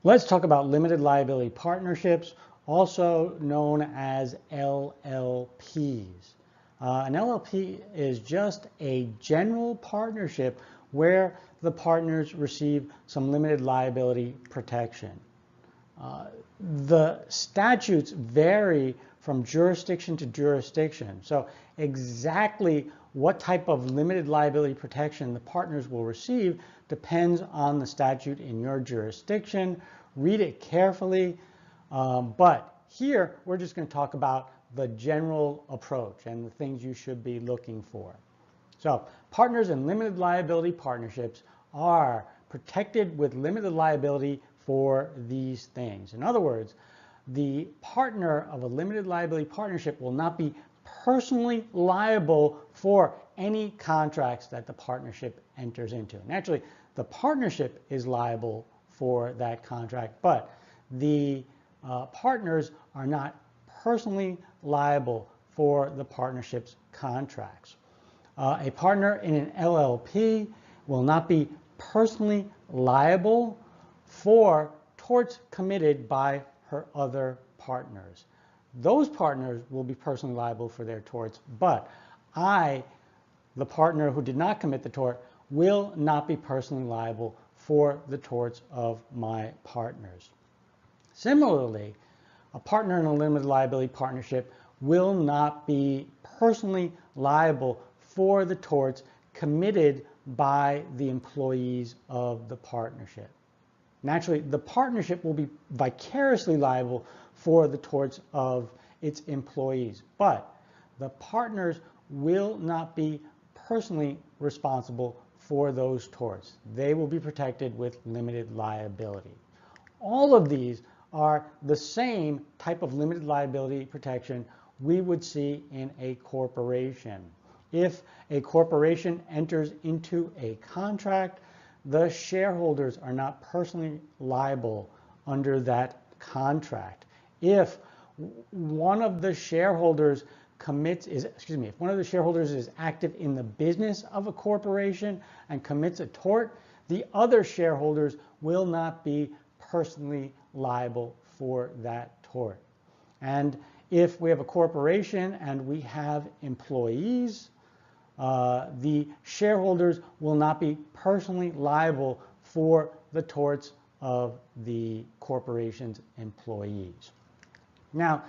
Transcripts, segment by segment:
Let's talk about limited liability partnerships, also known as LLPs. An LLP is just a general partnership where the partners receive some limited liability protection. The statutes vary from jurisdiction to jurisdiction. So exactly what type of limited liability protection the partners will receive depends on the statute in your jurisdiction. Read it carefully, but here we're just going to talk about the general approach and the things you should be looking for. So partners in limited liability partnerships are protected with limited liability for these things. In other words, the partner of a limited liability partnership will not be personally liable for any contracts that the partnership enters into. Naturally, the partnership is liable for that contract, but the partners are not personally liable for the partnership's contracts. A partner in an LLP will not be personally liable for torts committed by her other partners. Those partners will be personally liable for their torts, but I, the partner who did not commit the tort, will not be personally liable for the torts of my partners. Similarly, a partner in a limited liability partnership will not be personally liable for the torts committed by the employees of the partnership. Naturally, the partnership will be vicariously liable for the torts of its employees, but the partners will not be personally responsible for those torts. They will be protected with limited liability. All of these are the same type of limited liability protection we would see in a corporation. If a corporation enters into a contract, the shareholders are not personally liable under that contract. If one of the shareholders if one of the shareholders is active in the business of a corporation and commits a tort, the other shareholders will not be personally liable for that tort. And if we have a corporation and we have employees, the shareholders will not be personally liable for the torts of the corporation's employees. Now,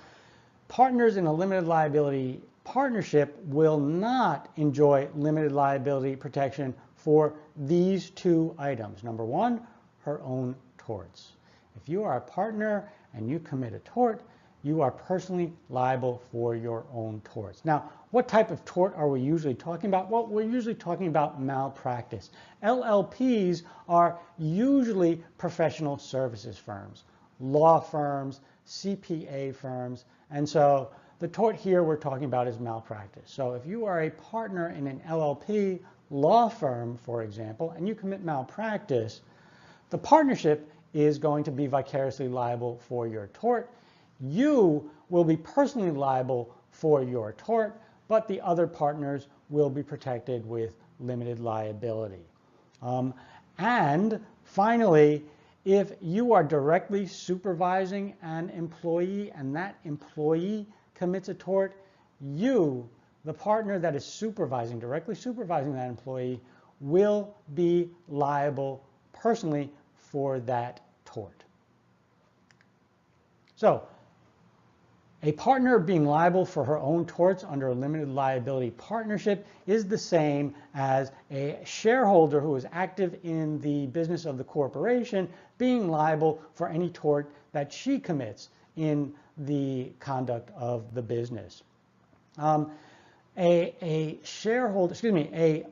partners in a limited liability partnership will not enjoy limited liability protection for these two items. Number one, her own torts. If you are a partner and you commit a tort, you are personally liable for your own torts. Now, what type of tort are we usually talking about? Well, we're usually talking about malpractice. LLPs are usually professional services firms, law firms, CPA firms, and so the tort here we're talking about is malpractice. So if you are a partner in an LLP law firm, for example, and you commit malpractice, the partnership is going to be vicariously liable for your tort. You will be personally liable for your tort, but the other partners will be protected with limited liability. And finally, if you are directly supervising an employee and that employee commits a tort, you, the partner that is directly supervising that employee, will be liable personally for that tort. So, a partner being liable for her own torts under a limited liability partnership is the same as a shareholder who is active in the business of the corporation being liable for any tort that she commits in the conduct of the business. A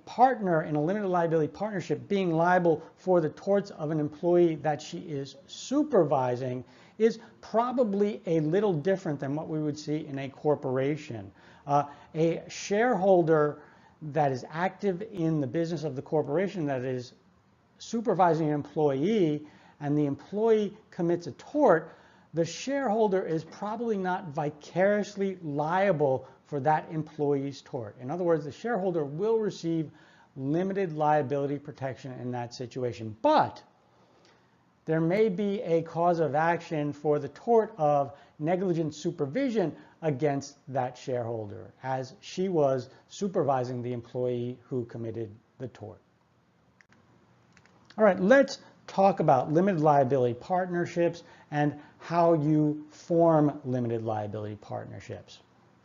partner in a limited liability partnership being liable for the torts of an employee that she is supervising is probably a little different than what we would see in a corporation. A shareholder that is active in the business of the corporation that is supervising an employee and the employee commits a tort, the shareholder is probably not vicariously liable for that employee's tort. In other words, the shareholder will receive limited liability protection in that situation. But there may be a cause of action for the tort of negligent supervision against that shareholder, as she was supervising the employee who committed the tort. All right, let's talk about limited liability partnerships and how you form limited liability partnerships.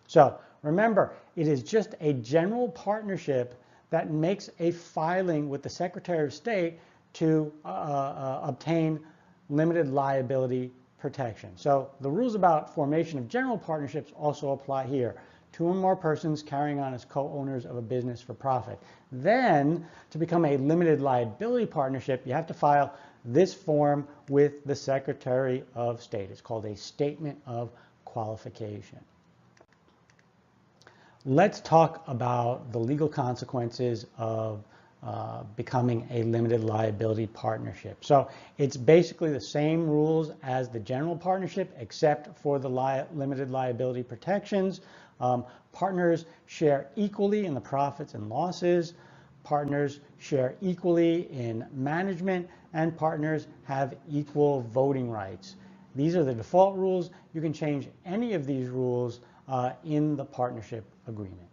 So remember, it is just a general partnership that makes a filing with the Secretary of State to obtain limited liability protection. So the rules about formation of general partnerships also apply here. 2 or more persons carrying on as co-owners of a business for profit. Then, to become a limited liability partnership, you have to file this form with the Secretary of State. It's called a Statement of Qualification. Let's talk about the legal consequences of becoming a limited liability partnership. So it's basically the same rules as the general partnership, except for the limited liability protections. Partners share equally in the profits and losses. Partners share equally in management, and partners have equal voting rights. These are the default rules. You can change any of these rules in the partnership agreement.